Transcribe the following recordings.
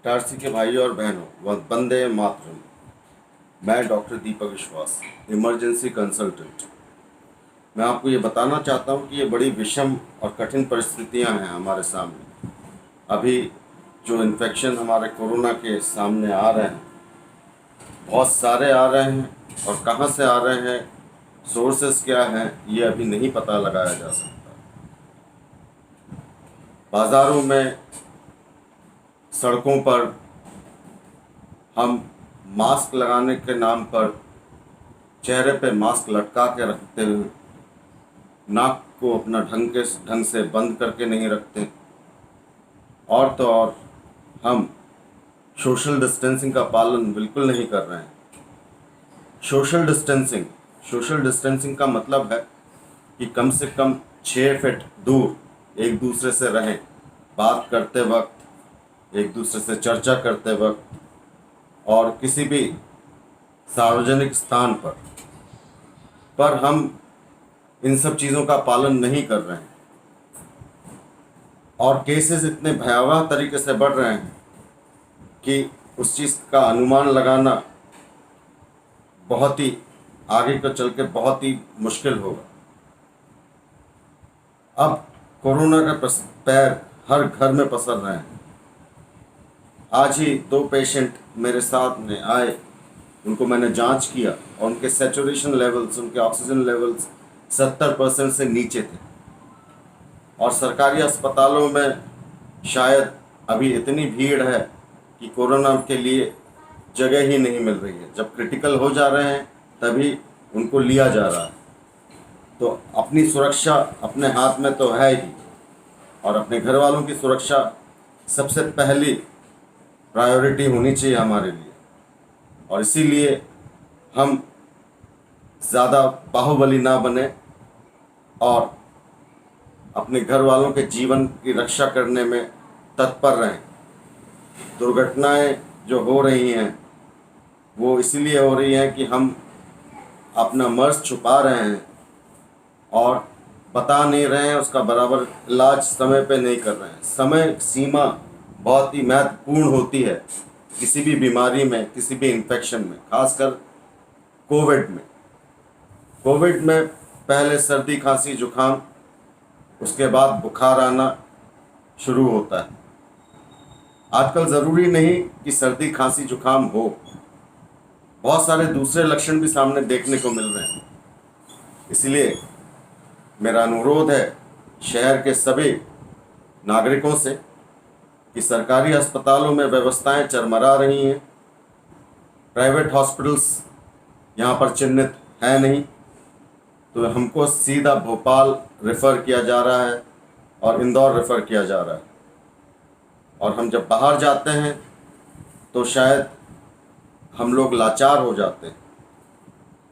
इटारसी के भाइयों और बहनों, वंदे मातरम। मैं डॉक्टर दीपक विश्वास, इमरजेंसी कंसल्टेंट। मैं आपको ये बताना चाहता हूँ कि ये बड़ी विषम और कठिन परिस्थितियाँ हैं हमारे सामने। अभी जो इन्फेक्शन हमारे कोरोना के सामने आ रहे हैं, बहुत सारे आ रहे हैं, और कहाँ से आ रहे हैं, सोर्सेस क्या हैं, ये अभी नहीं पता लगाया जा सकता। बाज़ारों में, सड़कों पर हम मास्क लगाने के नाम पर चेहरे पे मास्क लटका के रखते हैं, नाक को अपना ढंग से बंद करके नहीं रखते, और तो और हम सोशल डिस्टेंसिंग का पालन बिल्कुल नहीं कर रहे हैं। सोशल डिस्टेंसिंग का मतलब है कि कम से कम 6 फीट दूर एक दूसरे से रहें, बात करते वक्त, एक दूसरे से चर्चा करते वक्त, और किसी भी सार्वजनिक स्थान पर हम इन सब चीज़ों का पालन नहीं कर रहे हैं। और केसेस इतने भयावह तरीके से बढ़ रहे हैं कि उस चीज़ का अनुमान लगाना बहुत ही आगे को चल के बहुत ही मुश्किल होगा। अब कोरोना का पैर हर घर में पसर रहे हैं। आज ही 2 पेशेंट मेरे साथ में आए, उनको मैंने जांच किया और उनके सैचुरेशन लेवल्स, उनके ऑक्सीजन लेवल्स 70% से नीचे थे। और सरकारी अस्पतालों में शायद अभी इतनी भीड़ है कि कोरोना के लिए जगह ही नहीं मिल रही है। जब क्रिटिकल हो जा रहे हैं तभी उनको लिया जा रहा है। तो अपनी सुरक्षा अपने हाथ में तो है ही, और अपने घर वालों की सुरक्षा सबसे पहली प्रायोरिटी होनी चाहिए हमारे लिए। और इसीलिए हम ज़्यादा बाहुबली ना बने और अपने घर वालों के जीवन की रक्षा करने में तत्पर रहें। दुर्घटनाएं जो हो रही हैं वो इसलिए हो रही हैं कि हम अपना मर्ज छुपा रहे हैं और बता नहीं रहे हैं, उसका बराबर इलाज समय पे नहीं कर रहे हैं। समय सीमा बहुत ही महत्वपूर्ण होती है किसी भी बीमारी में, किसी भी इन्फेक्शन में, खासकर कोविड में पहले सर्दी, खांसी, जुखाम, उसके बाद बुखार आना शुरू होता है। आजकल ज़रूरी नहीं कि सर्दी, खांसी, जुखाम हो, बहुत सारे दूसरे लक्षण भी सामने देखने को मिल रहे हैं। इसलिए मेरा अनुरोध है शहर के सभी नागरिकों से कि सरकारी अस्पतालों में व्यवस्थाएं चरमरा रही हैं। प्राइवेट हॉस्पिटल्स यहाँ पर चिन्हित है नहीं, तो हमको सीधा भोपाल रेफ़र किया जा रहा है और इंदौर रेफ़र किया जा रहा है। और हम जब बाहर जाते हैं तो शायद हम लोग लाचार हो जाते हैं,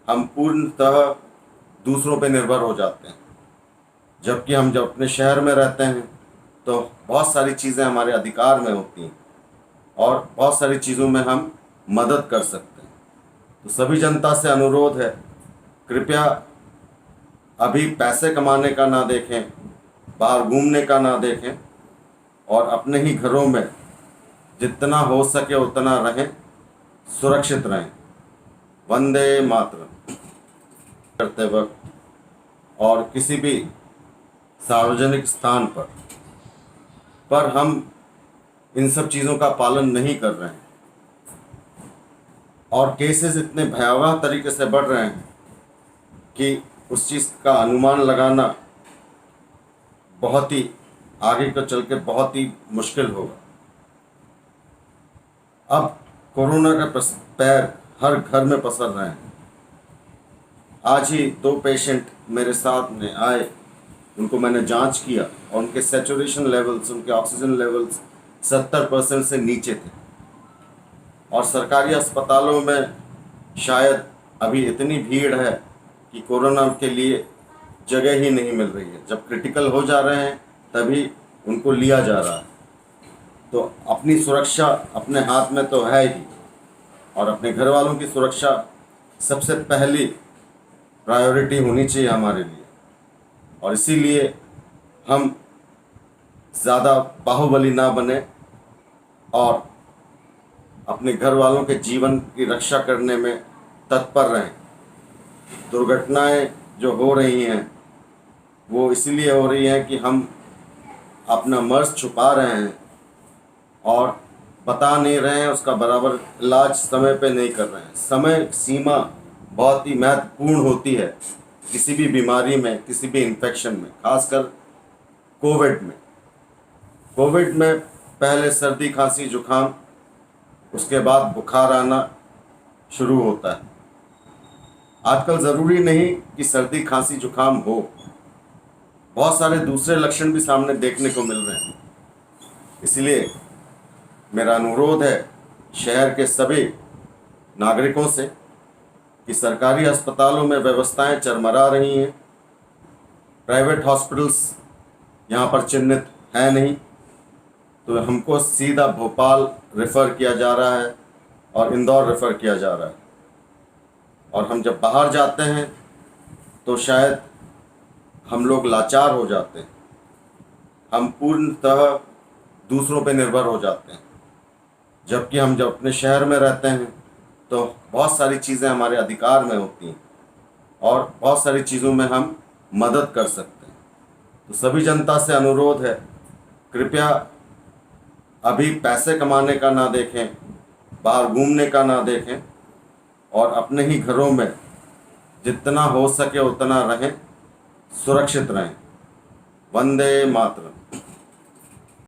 हम पूर्णतः दूसरों पे निर्भर हो जाते हैं। जबकि हम जब अपने शहर में रहते हैं तो बहुत सारी चीज़ें हमारे अधिकार में होती हैं और बहुत सारी चीज़ों में हम मदद कर सकते हैं। तो सभी जनता से अनुरोध है, कृपया अभी पैसे कमाने का ना देखें, बाहर घूमने का ना देखें, और अपने ही घरों में जितना हो सके उतना रहें, सुरक्षित रहें। वंदे मातरम करते वक्त और किसी भी सार्वजनिक स्थान पर हम इन सब चीज़ों का पालन नहीं कर रहे हैं। और केसेस इतने भयावह तरीके से बढ़ रहे हैं कि उस चीज़ का अनुमान लगाना बहुत ही आगे को चल के बहुत ही मुश्किल होगा। अब कोरोना का पैर हर घर में पसर रहे हैं। आज ही 2 पेशेंट मेरे साथ में आए, उनको मैंने जांच किया और उनके सैचुरेशन लेवल्स, उनके ऑक्सीजन लेवल्स 70% से नीचे थे। और सरकारी अस्पतालों में शायद अभी इतनी भीड़ है कि कोरोना के लिए जगह ही नहीं मिल रही है। जब क्रिटिकल हो जा रहे हैं तभी उनको लिया जा रहा है। तो अपनी सुरक्षा अपने हाथ में तो है ही, और अपने घर वालों की सुरक्षा सबसे पहली प्रायोरिटी होनी चाहिए हमारे लिए। और इसीलिए हम ज़्यादा बाहुबली ना बने और अपने घर वालों के जीवन की रक्षा करने में तत्पर रहें। दुर्घटनाएं जो हो रही हैं वो इसलिए हो रही हैं कि हम अपना मर्ज छुपा रहे हैं और बता नहीं रहे हैं, उसका बराबर इलाज समय पे नहीं कर रहे हैं। समय सीमा बहुत ही महत्वपूर्ण होती है किसी भी बीमारी में, किसी भी इन्फेक्शन में, खासकर कोविड में। कोविड में पहले सर्दी खांसी जुकाम, उसके बाद बुखार आना शुरू होता है। आजकल ज़रूरी नहीं कि सर्दी खांसी जुकाम हो, बहुत सारे दूसरे लक्षण भी सामने देखने को मिल रहे हैं। इसलिए मेरा अनुरोध है शहर के सभी नागरिकों से कि सरकारी अस्पतालों में व्यवस्थाएं चरमरा रही हैं, प्राइवेट हॉस्पिटल्स यहाँ पर चिन्हित है नहीं, तो हमको सीधा भोपाल रेफ़र किया जा रहा है और इंदौर रेफ़र किया जा रहा है। और हम जब बाहर जाते हैं तो शायद हम लोग लाचार हो जाते हैं, हम पूर्णतः दूसरों पे निर्भर हो जाते हैं। जबकि हम जब अपने शहर में रहते हैं तो बहुत सारी चीज़ें हमारे अधिकार में होती हैं और बहुत सारी चीज़ों में हम मदद कर सकते हैं। तो सभी जनता से अनुरोध है, कृपया अभी पैसे कमाने का ना देखें, बाहर घूमने का ना देखें और अपने ही घरों में जितना हो सके उतना रहें, सुरक्षित रहें। वंदे मातरम।